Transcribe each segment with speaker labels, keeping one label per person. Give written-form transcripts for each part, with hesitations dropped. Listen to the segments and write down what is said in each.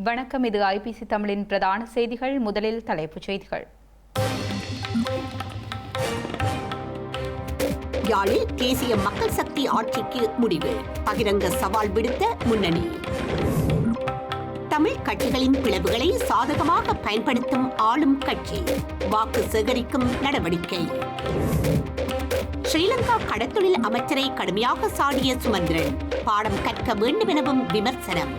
Speaker 1: வணக்கம். இது ஐபிசி தமிழின் பிரதான செய்திகள். முதலில் தலைப்புச் செய்திகள்.
Speaker 2: யாழில் தேசிய மக்கள் சக்தி ஆட்சிக்கு முடிவு, பகிரங்க சவால் விடுத்த முன்னணி. தமிழ் கட்சிகளின் பிளவுகளை சாதகமாக பயன்படுத்தும் ஆளும் கட்சி, வாக்கு சேகரிக்கும் நடவடிக்கை. ஸ்ரீலங்கா கடத்தொழில் அமைச்சரை கடுமையாக சாடிய சுமந்திரன், பாடம் கற்க வேண்டும் எனவும் விமர்சனம்.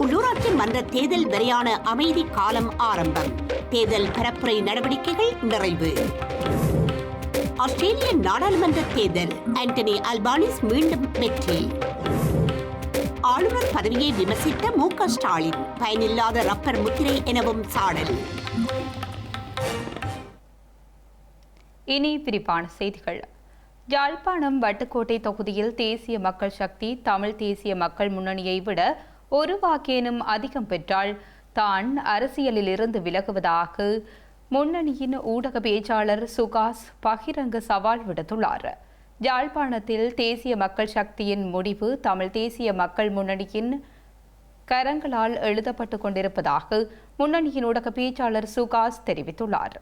Speaker 2: உள்ளூராட்சி மன்ற தேர்தல் வரையான அமைதி காலம் ஆரம்பம், தேர்தல் பரப்புரை நடவடிக்கைகள் நிறைவு. ஆஸ்திரேலிய நாடாளுமன்ற தேர்தல், ஆண்டனி அல்பானிஸ் மீண்டும் வெற்றி. ஆளுநர் பதவியை விமர்சித்த மு.க. ஸ்டாலின், பயனில்லாத ரப்பர் முத்திரை எனவும் சாடல்.
Speaker 1: இனி விரிவான செய்திகள். யாழ்ப்பாணம் வட்டுக்கோட்டை தொகுதியில் தேசிய மக்கள் சக்தி தமிழ் தேசிய மக்கள் முன்னணியை விட ஒரு வாக்கேனும் அதிகம் பெற்றால் தான் அரசியலில் இருந்து விலகுவதாக முன்னணியின் ஊடக பேச்சாளர் சுகாஸ் பகிரங்க சவால் விடுத்துள்ளார். யாழ்ப்பாணத்தில் தேசிய மக்கள் சக்தியின் முடிவு தமிழ் தேசிய மக்கள் முன்னணியின் கரங்களால் எழுதப்பட்டுக் கொண்டிருப்பதாக முன்னணியின் ஊடக பேச்சாளர் சுகாஸ் தெரிவித்துள்ளார்.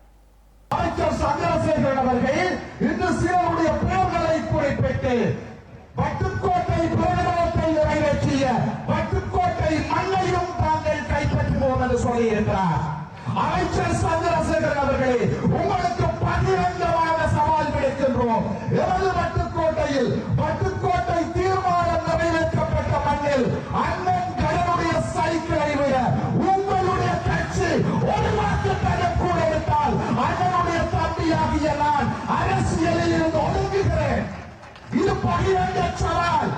Speaker 3: வட்டுக்கோட்டை பிரகடனத்தை நிறைவேற்றிய வட்டுக்கோட்டை மண்ணையும் தாங்கள் கைப்பற்றுவோம் என்று சொல்லியிருக்கிறார். அமைச்சர் சந்திரசேகரன் அவர்களே, உங்களுக்கு பகிரங்கமான சவால் விடுக்கின்றோம். எமது வட்டுக்கோட்டையில் வட்டுக்கோட்டை தீர்மானம் நிறைவேற்றப்பட்ட மண்ணில் அண்ணன் கடனுடைய சைக்கிளை விட உங்களுடைய கட்சி ஒரு வாக்கு தரக்கூட இருந்தால் அண்ணனுடைய தம்பியாகிய நான் அரசியலில் இருந்து ஒதுங்குகிறேன். இது பகிரங்க சவால்.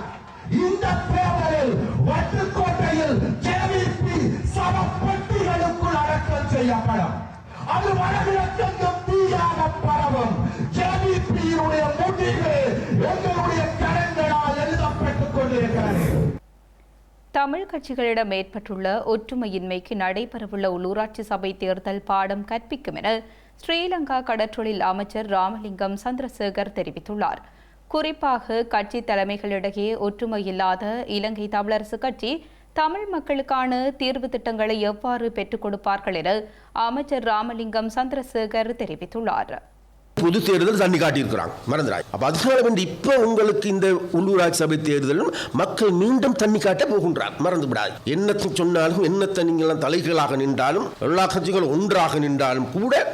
Speaker 3: இந்த தேர்தலில் வட்டுக்கோட்டையில் ஜேவிபி சவப்பெட்டிகளுக்குள் அடக்கம் செய்யப்படும். அது வடகிழக்கெங்கும் தீயாக பரவும். ஜேவிபியினுடைய முடிவு எங்களுடைய கரங்களால் எழுதப்பட்டுக் கொண்டிருக்கிறது.
Speaker 1: தமிழ் கட்சிகளிடம் ஏற்பட்டுள்ள ஒற்றுமையின்மைக்கு நடைபெறவுள்ள உள்ளூராட்சி சபை தேர்தல் பாடம் கற்பிக்கும் என ஸ்ரீலங்கா கடற்றொழில் அமைச்சர் ராமலிங்கம் சந்திரசேகர் தெரிவித்துள்ளார். குறிப்பாக கட்சி தலைமைகளிடையே ஒற்றுமை இல்லாத இலங்கை தமிழரசு கட்சி தமிழ் மக்களுக்கான தீர்வு திட்டங்களை எவ்வாறு பெற்றுக் கொடுப்பார்கள் என அமைச்சர் ராமலிங்கம் சந்திரசேகர் தெரிவித்துள்ளார்.
Speaker 4: பொது தேர்தல் தண்ணி காட்டியிருக்கிறாங்க, மறந்துடாய். அப்ப அதனால இப்ப உங்களுக்கு இந்த உள்ளூராட்சி சபை தேர்தலும் மக்கள் மீண்டும் தண்ணி காட்ட போகின்றார், மறந்து விடாது. என்னத்தை சொன்னாலும் என்னத்தை நீங்களாம் தலைகளாக நின்றாலும் எல்லா கட்சிகளும் ஒன்றாக நின்றாலும் கூட,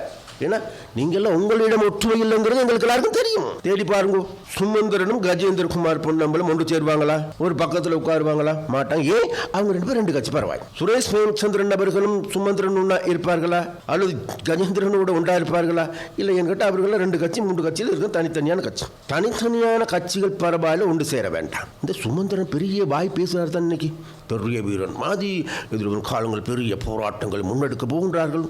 Speaker 4: ஏன்னா நீங்கெல்லாம் உங்களிடம் ஒற்றுமை இல்லைங்கிறது எங்களுக்கு எல்லாருக்கும் தெரியும். தேடி பாருங்க, சுமந்திரனும் கஜேந்திரகுமார் பொன்னம்பலம் ஒன்று சேருவாங்களா? ஒரு பக்கத்தில் உட்காருவாங்களா? மாட்டாங்க. ஏன்? அவங்க ரெண்டு பேரும் ரெண்டு கட்சி பரவாய். சுரேஷ் பிரேமச்சந்திரன் அவர்களும் சுமந்திரன் ஒன்றா இருப்பார்களா? அல்லது கஜேந்திரனோட ஒன்றா இருப்பார்களா? இல்லை என்கிட்ட அவர்கள் ரெண்டு கட்சி மூன்று கட்சியில் இருக்க தனித்தனியான கட்சி. தனித்தனியான கட்சிகள் பரவாயில்ல, ஒன்று சேர வேண்டாம். இந்த சுமந்திரன் பெரிய வாய் பேசுகிறார் தான். இன்னைக்கு பெரிய வீரன் மாதிரி எதிர்வரும் காலங்கள் பெரிய போராட்டங்கள் முன்னெடுக்க போகின்றார்கள்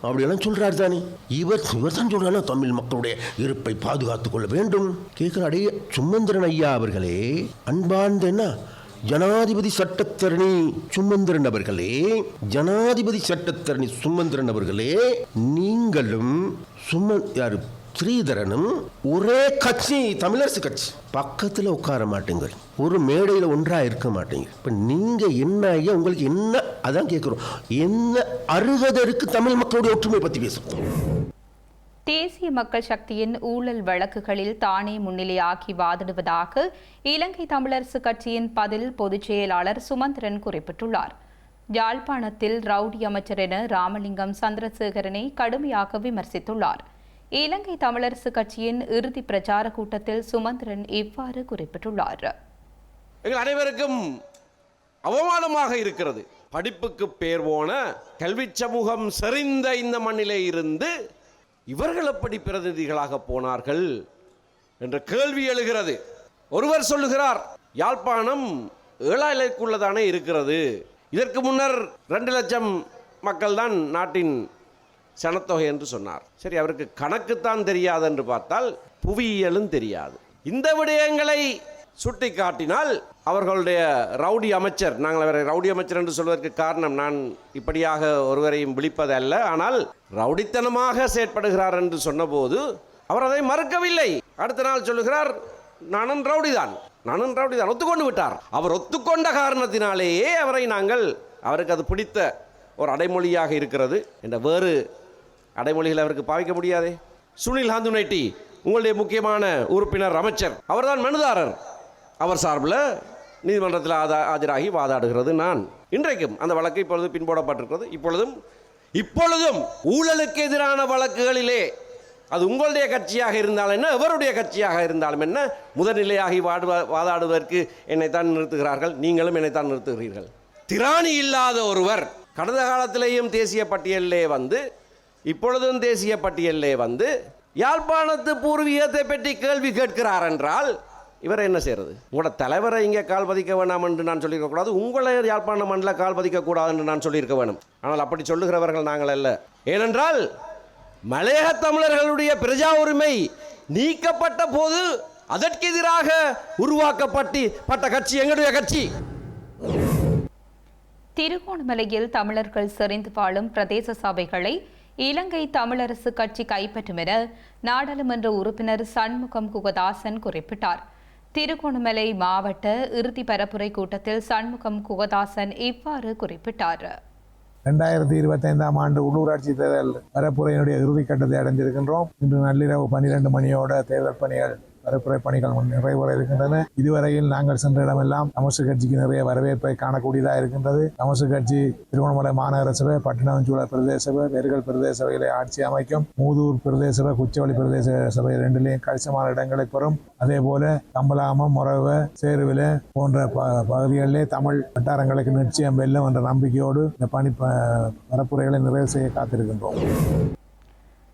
Speaker 4: அப்படியெல்லாம் சொல்றாரு தானே. இவர் தான் சொல்றாரு தமிழ் மக்களுடைய இருப்பை பாதுகாத்துக் கொள்ள வேண்டும் கேட்கிறாரு. சுமந்திரன் ஐயா அவர்களே, அன்பார்ந்த என்ன ஜனாதிபதி சட்டத்தரணி சுமந்திரன் அவர்களே, ஜனாதிபதி சட்டத்தரணி சுமந்திரன் அவர்களே, நீங்களும் யாரு ஸ்ரீதரனும் ஒரே கட்சி, தமிழரசு கட்சி, பக்கத்தில் உட்கார மாட்டீங்க, ஒரு மேடையில் ஒன்றா இருக்க மாட்டீங்க. இப்போ நீங்க என்ன ஐயா, உங்களுக்கு என்ன, அதான் கேட்குறோம், என்ன அருகதை இருக்கு தமிழ் மக்களுடைய ஒற்றுமை பற்றி பேசுறோம்.
Speaker 1: தேசிய மக்கள் சக்தியின் ஊழல் வழக்குகளில் தானே முன்னிலையாக்கி வாதிடுவதாக இலங்கை தமிழரசு கட்சியின் பதில் பொதுச் செயலாளர் சுமந்திரன் குறிப்பிட்டுள்ளார். யாழ்ப்பாணத்தில் ரவுடி அமைச்சர் என ராமலிங்கம் சந்திரசேகரனை கடுமையாக விமர்சித்துள்ளார். இலங்கை தமிழரசு கட்சியின் இறுதி பிரச்சார கூட்டத்தில் சுமந்திரன் இவ்வாறு குறிப்பிட்டுள்ளார்.
Speaker 5: எங்கள் அனைவருக்கும் அவமானமாக இருக்கிறது. படிப்புக்கு பேர் போன கல்வி சமூகம் செறிந்த இந்த மண்ணிலே இருந்து இவர்கள் எப்படி பிரதிநிதிகளாக போனார்கள் என்ற கேள்வி எழுகிறது. ஒருவர் சொல்லுகிறார், யாழ்ப்பாணம் 7,000க்குள்ளதானே இருக்கிறது, இதற்கு முன்னர் 2 லட்சம் மக்கள் தான் நாட்டின் சனத்தொகை என்று சொன்னார். சரி, அவருக்கு கணக்குத்தான் தெரியாது என்று பார்த்தால் புவியியலும் தெரியாது. இந்த விடயங்களை சுட்டி காட்டினால் அவர்களுடைய ரவுடி அமைச்சர், நாங்கள் அவரை ரவுடி அமைச்சர் என்று சொல்வதற்கு காரணம் நான் இப்படியாக ஒருவரையும் விழிப்பதல்ல, ஆனால் ரவுடித்தனமாக செயற்படுகிறார் என்று சொன்னபோது அவர் அதை மறுக்கவில்லை. அடுத்த நாள் சொல்லுகிறார், நானும் ரவுடிதான் ஒத்துக்கொண்டு விட்டார். அவர் ஒத்துக்கொண்ட காரணத்தினாலேயே அவருக்கு அது பிடித்த ஒரு அடைமொழியாக இருக்கிறது என்ற வேறு அடைமொழிகள் அவருக்கு பாவிக்க முடியாதே. சுனில் ஹந்துனெட்டி உங்களுடைய முக்கியமான உறுப்பினர் அமைச்சர், அவர்தான் மனுதாரர். அவர் சார்பில் நீதிமன்றத்தில் ஆஜராகி வாதாடுகிறது நான். இன்றைக்கும் அந்த வழக்கு இப்பொழுது பின்போடப்பட்டிருக்கிறது. இப்பொழுதும் ஊழலுக்கு எதிரான வழக்குகளிலே அது உங்களுடைய கட்சியாக இருந்தாலும் என்ன, எவருடைய கட்சியாக இருந்தாலும் என்ன, முதல்நிலையாகி வாதாடுவதற்கு என்னைத்தான் நிறுத்துகிறார்கள். நீங்களும் என்னைத்தான் நிறுத்துகிறீர்கள். திராணி இல்லாத ஒருவர் கடந்த காலத்திலேயும் தேசிய பட்டியலிலே வந்து இப்பொழுதும் தேசிய பட்டியலிலே வந்து யாழ்ப்பாணத்து பூர்வீகத்தை பற்றி கேள்வி கேட்கிறார் என்றால் இவரை என்ன செய்யறது? உங்களோட தலைவரை இங்கே கால் பதிக்க வேண்டாம் என்று நான் சொல்லியிருக்க கூடாது, உங்களை யாழ்ப்பாண மண்ணில் கால் பதிக்க கூடாது என்று நான் சொல்லியிருக்க வேண்டும். ஆனால் அப்படி சொல்லுகிறவர்கள் நாங்கள் அல்ல. ஏனென்றால் மலையக தமிழர்களுடைய பிரஜா உரிமை நீக்கப்பட்ட போது அதற்கு எதிராக உருவாக்கப்பட்ட கட்சி எங்களுடைய கட்சி.
Speaker 1: திருகோணமலையில் தமிழர்கள் செறிந்து வாழும் பிரதேச சபைகளை இலங்கை தமிழரசு கட்சி கைப்பற்றும் என நாடாளுமன்ற உறுப்பினர் சண்முகம் குகதாசன் குறிப்பிட்டார். திருகோணமலை மாவட்ட இறுதி பரப்புரை கூட்டத்தில் சண்முகம் குகதாசன் இவ்வாறு குறிப்பிட்டார்.
Speaker 6: 2025 ஆண்டு உள்ளூராட்சி தேர்தல் பரப்புரையினுடைய இறுதிக்கட்டத்தை அடைந்திருக்கின்றோம். இன்று நள்ளிரவு 12 மணியோட தேர்தல் பணிகள் பரப்புரை பணிகள் நிறைவேற இருக்கின்றன. இதுவரையில் நாங்கள் சென்ற இடமெல்லாம் தமிழ் கட்சிக்கு நிறைய வரவேற்பை காணக்கூடியதாக இருக்கின்றது. தமிழ் கட்சி திருவண்ணாமலை மாநகர சபை, பட்டினஞ்சூழல் பிரதேச சபை, வெறுகல் பிரதேச சபைகளை ஆட்சி அமைக்கும். மூதூர் பிரதேச சபை, குச்சவெளி பிரதேச சபை ரெண்டிலேயும் கணிசமான இடங்களை பெறும். அதே போல கம்பலாமம், மொரவ, சேருவில போன்ற பகுதிகளிலே தமிழ் வட்டாரங்களுக்கு நிச்சயம் வெல்லும் என்ற நம்பிக்கையோடு இந்த பரப்புரைகளை நிறைவு செய்ய காத்திருக்கின்றோம்.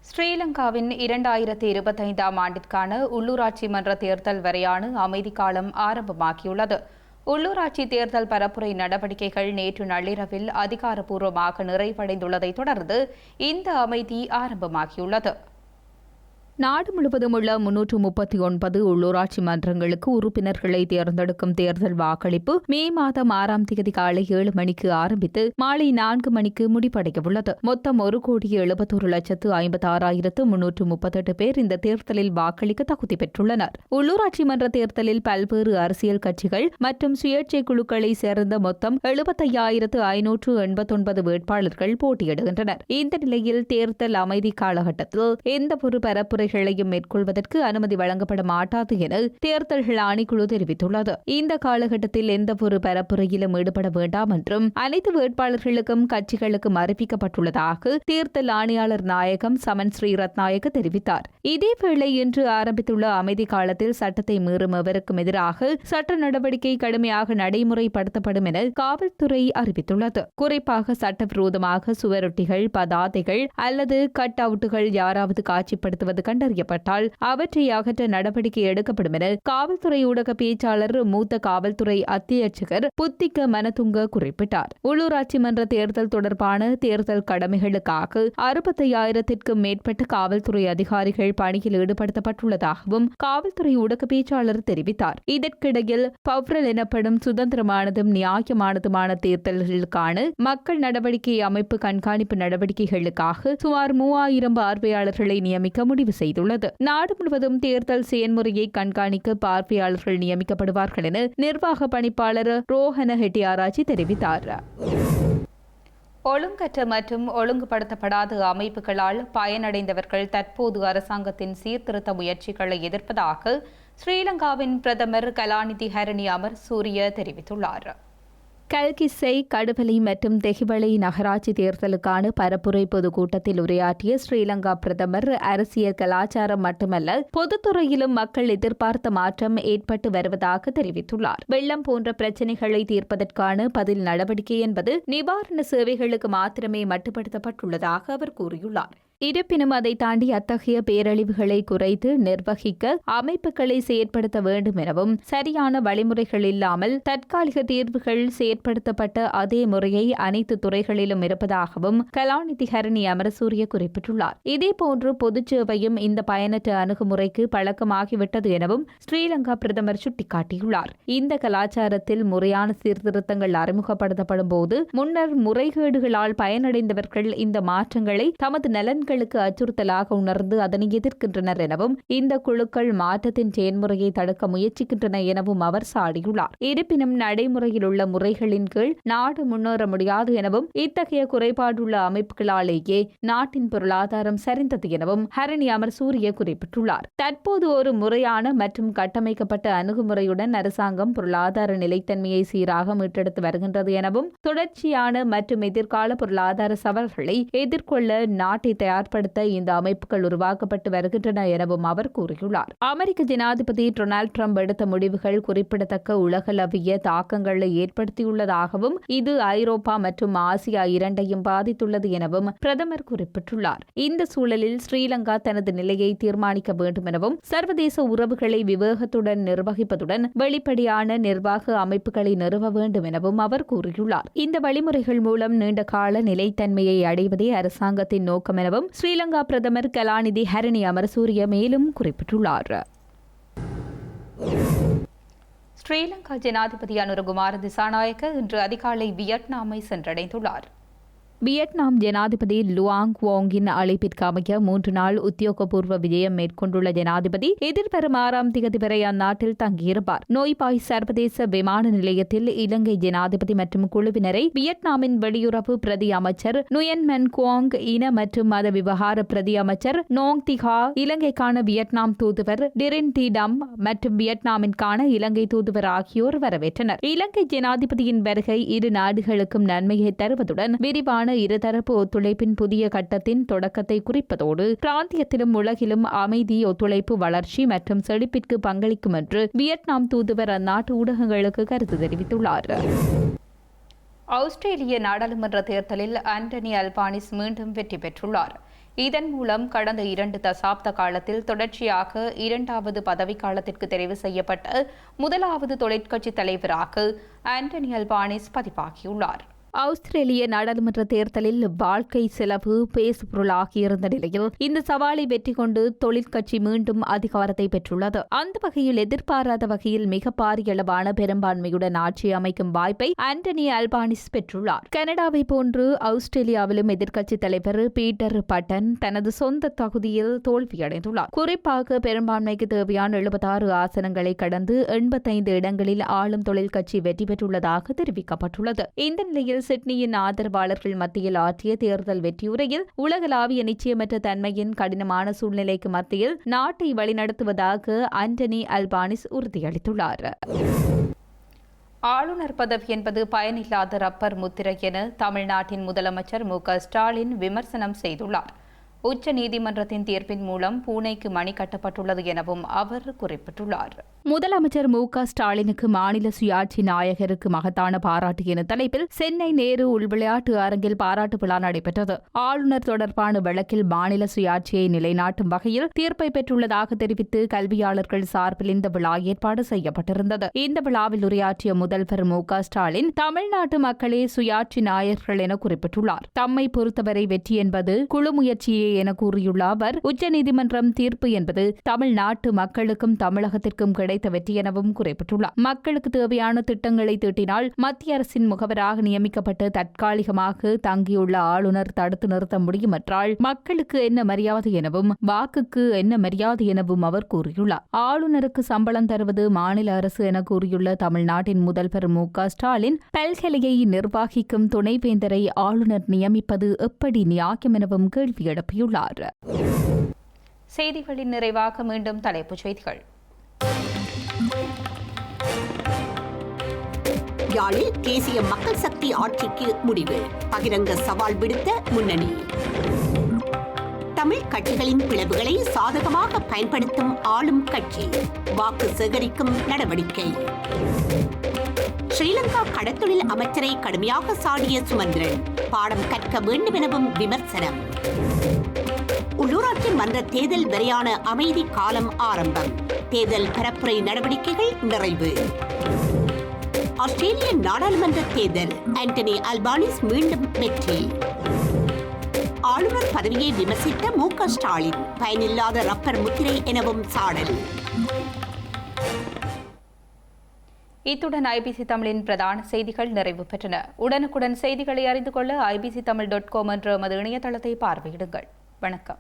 Speaker 1: ஸ்ரீலங்காவின் 2025 ஆண்டிற்கான உள்ளூராட்சி மன்ற தேர்தல் வரையான அமைதி காலம் ஆரம்பமாகியுள்ளது. உள்ளூராட்சி தேர்தல் பரப்புரை நடவடிக்கைகள் நேற்று நள்ளிரவில் அதிகாரப்பூர்வமாக நிறைவடைந்துள்ளதை தொடர்ந்து இந்த அமைதி ஆரம்பமாகியுள்ளது. நாடு முழுவதும் உள்ள 339 உள்ளூராட்சி மன்றங்களுக்கு உறுப்பினர்களை தேர்ந்தெடுக்கும் தேர்தல் வாக்களிப்பு மே மாதம் 6ஆம் தேதி காலை 7 மணிக்கு ஆரம்பித்து மாலை 4 மணிக்கு முடிவடையவுள்ளது. மொத்தம் 1,71,56,338 பேர் இந்த தேர்தலில் வாக்களிக்க தகுதி பெற்றுள்ளனர். உள்ளூராட்சி மன்ற தேர்தலில் பல்வேறு அரசியல் கட்சிகள் மற்றும் சுயேட்சை குழுக்களை சேர்ந்த மொத்தம் 75,589 வேட்பாளர்கள் போட்டியிடுகின்றனர். இந்த நிலையில் தேர்தல் அமைதி காலகட்டத்தில் எந்தவொரு பரப்புரை மேற்கொள்வதற்கு அனுமதி வழங்கப்பட மாட்டாது என தேர்தல்கள் ஆணைக்குழு தெரிவித்துள்ளது. இந்த காலகட்டத்தில் எந்தவொரு பரப்புரையிலும் ஈடுபட வேண்டாம் என்றும் அனைத்து வேட்பாளர்களுக்கும் கட்சிகளுக்கும் அறிவிக்கப்பட்டுள்ளதாக தேர்தல் ஆணையாளர் நாயகம் சமன் ஸ்ரீரத்நாயக்க தெரிவித்தார். இதேவேளை இன்று ஆரம்பித்துள்ள அமைதி காலத்தில் சட்டத்தை மீறும் எவருக்கும் எதிராக சட்ட நடவடிக்கை கடுமையாக நடைமுறைப்படுத்தப்படும் என காவல்துறை அறிவித்துள்ளது. குறிப்பாக சட்டவிரோதமாக சுவரொட்டிகள், பதாதைகள் அல்லது கட் அவுட்டுகள் யாராவது காட்சிப்படுத்துவது கண்டறியப்பட்டால் அவற்றை அகற்ற நடவடிக்கை எடுக்கப்படும் என காவல்துறை ஊடக பேச்சாளர் மூத்த காவல்துறை அத்தியட்சகர் புத்திக்க மனதுங்க குறிப்பிட்டார். உள்ளூராட்சி மன்ற தேர்தல் தொடர்பான தேர்தல் கடமைகளுக்காக 65,000க்கும் மேற்பட்ட காவல்துறை அதிகாரிகள் பணியில் ஈடுபடுத்தப்பட்டுள்ளதாகவும் காவல்துறை ஊடக பேச்சாளர் தெரிவித்தார். இதற்கிடையில் பவ்ரல் எனப்படும் சுதந்திரமானதும் நியாயமானதுமான தேர்தல்களுக்கான மக்கள் நடவடிக்கை அமைப்பு கண்காணிப்பு நடவடிக்கைகளுக்காக சுமார் 3000 பார்வையாளர்களை நியமிக்க முடிவு செய்துள்ளது. நாடு முழுவதும் தேர்தல் செயல்முறையை கண்காணிக்க பார்வையாளர்கள் நியமிக்கப்படுவார்கள் என நிர்வாக பணிப்பாளர் ரோஹன ஹெட்டியாராஜி தெரிவித்தார். ஒழுங்கற்ற மற்றும் ஒழுங்குபடுத்தப்படாத அமைப்புகளால் பயனடைந்தவர்கள் தற்போது அரசாங்கத்தின் சீர்திருத்த முயற்சிகளை எதிர்ப்பதாக ஸ்ரீலங்காவின் பிரதமர் கலாநிதி ஹரணி அமரசூரிய தெரிவித்துள்ளார். கல்கிஸ்ஸை, கடுவலை மற்றும் தெஹிவளை நகராட்சி தேர்தலுக்கான பரப்புரை பொதுக்கூட்டத்தில் உரையாற்றிய ஸ்ரீலங்கா பிரதமர் அரசியல் கலாச்சாரம் மட்டுமல்ல பொதுத்துறையிலும் மக்கள் எதிர்பார்த்த மாற்றம் ஏற்பட்டு வருவதாக தெரிவித்துள்ளார். வெள்ளம் போன்ற பிரச்சினைகளை தீர்ப்பதற்கான பதில் நடவடிக்கை என்பது நிவாரண சேவைகளுக்கு மாத்திரமே மட்டுப்படுத்தப்பட்டுள்ளதாக அவர் கூறியுள்ளார். இருப்பினும் அதை தாண்டி அத்தகைய பேரழிவுகளை குறைத்து நிர்வகிக்க அமைப்புகளை செயற்படுத்த வேண்டும் எனவும் சரியான வழிமுறைகள் இல்லாமல் தற்காலிக தீர்வுகள் செயற்படுத்தப்பட்ட அதே முறையை அனைத்து துறைகளிலும் இருப்பதாகவும் கலாநிதி ஹரணி அமரசூரிய குறிப்பிட்டுள்ளார். இதேபோன்று பொதுச்சேவையும் இந்த பயனற்ற அணுகுமுறைக்கு பழக்கமாகிவிட்டது எனவும் ஸ்ரீலங்கா பிரதமர் சுட்டிக்காட்டியுள்ளார். இந்த கலாச்சாரத்தில் முறையான சீர்திருத்தங்கள் அறிமுகப்படுத்தப்படும் போது முன்னர் முறைகேடுகளால் பயனடைந்தவர்கள் இந்த மாற்றங்களை தமது நலன்களுக்கு அச்சுறுத்தலாக உணர்ந்து அதனை எதிர்க்கின்றனர் எனவும் இந்த குழுக்கள் மாற்றத்தின் செயல்முறையை தடுக்க முயற்சிக்கின்றன எனவும் அவர் சாடியுள்ளார். இருப்பினும் நடைமுறையில் உள்ள முறைகளின் கீழ் நாடு முன்னேற முடியாது எனவும் இத்தகைய குறைபாடுள்ள அமைப்புகளாலேயே நாட்டின் பொருளாதாரம் சரிந்தது எனவும் ஹரணி அமரசூரிய குறிப்பிட்டுள்ளார். தற்போது ஒரு முறையான மற்றும் கட்டமைக்கப்பட்ட அணுகுமுறையுடன் அரசாங்கம் பொருளாதார நிலைத்தன்மையை சீராக மீட்டெடுத்து வருகின்றது எனவும் தொடர்ச்சியான மற்றும் எதிர்கால பொருளாதார சவால்களை எதிர்கொள்ள நாட்டை தயார்படுத்த இந்த அமைப்புகள் உருவாக்கப்பட்டு வருகின்றன எனவும் அவர் கூறியுள்ளார். அமெரிக்க ஜனாதிபதி டொனால்ட் ட்ரம்ப் எடுத்த முடிவுகள் குறிப்பிடத்தக்க உலகளவிய தாக்கங்களை ஏற்படுத்தியுள்ளதாகவும் இது ஐரோப்பா மற்றும் ஆசியா இரண்டையும் பாதித்துள்ளது எனவும் பிரதமர் குறிப்பிட்டுள்ளார். இந்த சூழலில் ஸ்ரீலங்கா தனது நிலையை தீர்மானிக்க வேண்டும் எனவும் சர்வதேச உறவுகளை விவேகத்துடன் நிர்வகிப்பதுடன் வெளிப்படையான நிர்வாக அமைப்புகளை நிறுவ வேண்டும் எனவும் அவர் கூறியுள்ளார். இந்த வழிமுறைகள் மூலம் நீண்டகால நிலைத்தன்மையை அடைவதே அரசாங்கத்தின் நோக்கம் எனவும் ஸ்ரீலங்கா பிரதமர் கலாநிதி ஹரணி அமரசூரிய மேலும் குறிப்பிட்டுள்ளார். ஸ்ரீலங்கா ஜனாதிபதி அனுரகுமார திசாநாயக்க இன்று அதிகாலை வியட்நாமை சென்றடைந்துள்ளார். வியட்நாம் ஜனாதிபதி லுவாங் குவோங்கின் அழைப்பிற்கு அமைய 3 நாள் உத்தியோகபூர்வ விஜயம் மேற்கொண்டுள்ள ஜனாதிபதி எதிர்வரும் 6ஆம் தேதி வரை அந்நாட்டில் தங்கியிருப்பார். நோய்பாய் சர்வதேச விமான நிலையத்தில் இலங்கை ஜனாதிபதி மற்றும் குழுவினரை வியட்நாமின் வெளியுறவு பிரதி அமைச்சர் நுயன் மென் குவாங், இன மற்றும் மத விவகார பிரதி அமைச்சர் நோங் திகா, இலங்கைக்கான வியட்நாம் தூதுவர் டிரின் டி டம் மற்றும் வியட்நாமிற்கான இலங்கை தூதுவர் ஆகியோர் வரவேற்றனர். இலங்கை ஜனாதிபதியின் வருகை இரு நாடுகளுக்கும் நன்மையை தருவதுடன் விரிவான இருதரப்பு ஒத்துழைப்பின் புதிய கட்டத்தின் தொடக்கத்தை குறிப்பதோடு பிராந்தியத்திலும் உலகிலும் அமைதி, ஒத்துழைப்பு, வளர்ச்சி மற்றும் செழிப்பிற்கு பங்களிக்கும் என்று வியட்நாம் தூதுவர் அந்நாட்டு ஊடகங்களுக்கு கருத்து தெரிவித்துள்ளார். ஆஸ்திரேலிய நாடாளுமன்ற தேர்தலில் ஆண்டனி அல்பானிஸ் மீண்டும் வெற்றி பெற்றுள்ளார். இதன் மூலம் கடந்த 2 தசாப்த காலத்தில் தொடர்ச்சியாக 2வது பதவிக்காலத்திற்கு தெரிவு செய்யப்பட்ட முதலாவது தொழிற்கட்சி தலைவராக ஆண்டனி அல்பானிஸ் பதிவாகியுள்ளார். ஆஸ்திரேலிய நாடாளுமன்ற தேர்தலில் வாழ்க்கை செலவு பேசுபொருளாகியிருந்த நிலையில் இந்த சவாலை வெற்றி கொண்டு தொழிற்கட்சி மீண்டும் அதிகாரத்தை பெற்றுள்ளது. அந்த வகையில் எதிர்பாராத வகையில் மிக பாரியளவான பெரும்பான்மையுடன் ஆட்சி அமைக்கும் வாய்ப்பை ஆண்டனி அல்பானிஸ் பெற்றுள்ளார். கனடாவை போன்று ஆஸ்திரேலியாவிலும் எதிர்க்கட்சி தலைவர் பீட்டர் பட்டன் தனது சொந்த தொகுதியில் தோல்வியடைந்துள்ளார். குறிப்பாக பெரும்பான்மைக்கு தேவையான 76 ஆசனங்களை கடந்து 85 இடங்களில் ஆளும் தொழிற்கட்சி வெற்றி பெற்றுள்ளதாக தெரிவிக்கப்பட்டுள்ளது. இந்த நிலையில் சிட்னியின் ஆதரவாளர்கள் மத்தியில் ஆற்றிய தேர்தல் வெற்றியுரையில் உலகளாவிய நிச்சயமற்ற தன்மையின் கடினமான சூழ்நிலைக்கு மத்தியில் நாட்டை வழிநடத்துவதாக ஆண்டனி அல்பானிஸ் உறுதியளித்துள்ளார். ஆளுநர் பதவி என்பது பயனில்லாத ரப்பர் முத்திரை என தமிழ்நாட்டின் முதலமைச்சர் மு.க. ஸ்டாலின் விமர்சனம் செய்துள்ளார். உச்ச நீதிமன்றத்தின் தீர்ப்பின் மூலம் பூனைக்கு மணி கட்டப்பட்டுள்ளது எனவும் அவர் குறிப்பிட்டுள்ளார். முதலமைச்சர் மு.க. ஸ்டாலினுக்கு மாநில சுயாட்சி நாயகருக்கு மகத்தான பாராட்டு என தலைப்பில் சென்னை நேரு உள்விளையாட்டு அரங்கில் பாராட்டு விழா நடைபெற்றது. ஆளுநர் தொடர்பான வழக்கில் மாநில சுயாட்சியை நிலைநாட்டும் வகையில் தீர்ப்பை பெற்றுள்ளதாக தெரிவித்து கல்வியாளர்கள் சார்பில் இந்த விழா ஏற்பாடு செய்யப்பட்டிருந்தது. இந்த விழாவில் உரையாற்றிய முதல்வர் மு.க. ஸ்டாலின் தமிழ்நாட்டு மக்களே சுயாட்சி நாயகர்கள் என குறிப்பிட்டுள்ளார். தம்மை பொறுத்தவரை வெற்றி என்பது குழு முயற்சியே என கூறியுள்ள அவர், உச்சநீதிமன்றம் தீர்ப்பு என்பது தமிழ்நாட்டு மக்களுக்கும் தமிழகத்திற்கும் கிடைத்த வெற்றி எனவும் குறிப்பிட்டுள்ளார். மக்களுக்கு தேவையான திட்டங்களை தீட்டினால் மத்திய அரசின் முகவராக நியமிக்கப்பட்டு தற்காலிகமாக தங்கியுள்ள ஆளுநர் தடுத்து நிறுத்த முடியும் என்றால் மக்களுக்கு என்ன மரியாதை எனவும் வாக்குக்கு என்ன மரியாதை எனவும் அவர் கூறியுள்ளார். ஆளுநருக்கு சம்பளம் தருவது மாநில அரசு என கூறியுள்ள தமிழ்நாட்டின் முதல்வர் மு.க. ஸ்டாலின், பல்கலையை நிர்வாகிக்கும் துணைவேந்தரை ஆளுநர் நியமிப்பது எப்படி நியாயம் எனவும் கேள்வி எழுப்பியுள்ளார். செய்திகளின் நிறைவாக மீண்டும் தலைப்புச் செய்திகள்.
Speaker 2: யாழில் தேசிய மக்கள் சக்தி ஆட்சிக்கு முடிவு, பகிரங்க சவால் விடுத்த முன்னணி. தமிழ் கட்சிகளின் பிளவுகளை சாதகமாக பயன்படுத்தும் ஆளும் கட்சி, வாக்கு சேகரிக்கும் நடவடிக்கை. ஸ்ரீலங்கா கடத்தொழில் அமைச்சரை கடுமையாக சாடிய சுமந்திரன், பாடம் கற்க வேண்டும் எனவும் விமர்சனம். உள்ளூராட்சி மன்ற தேர்தல் வரையான அமைதி காலம் ஆரம்பம். தேர்தல் பரப்புரை நடவடிக்கைகள் நிறைவு. ஆஸ்திரேலிய நாடாளுமன்ற தேர்தல், ஆண்டனி அல்பானிஸ் மீண்டும் வெற்றி. ஆளுநர் பதவியை விமர்சித்த மு.க. ஸ்டாலின், பயனில்லாத ரப்பர் முத்திரை எனவும் சாடல்.
Speaker 1: இத்துடன் ஐபிசி தமிழின் பிரதான செய்திகள் நிறைவு பெற்றன. உடனுக்குடன் செய்திகளை அறிந்து கொள்ள ibctamil.com என்ற எமது இணையதளத்தை பார்வையிடுங்கள். வணக்கம்.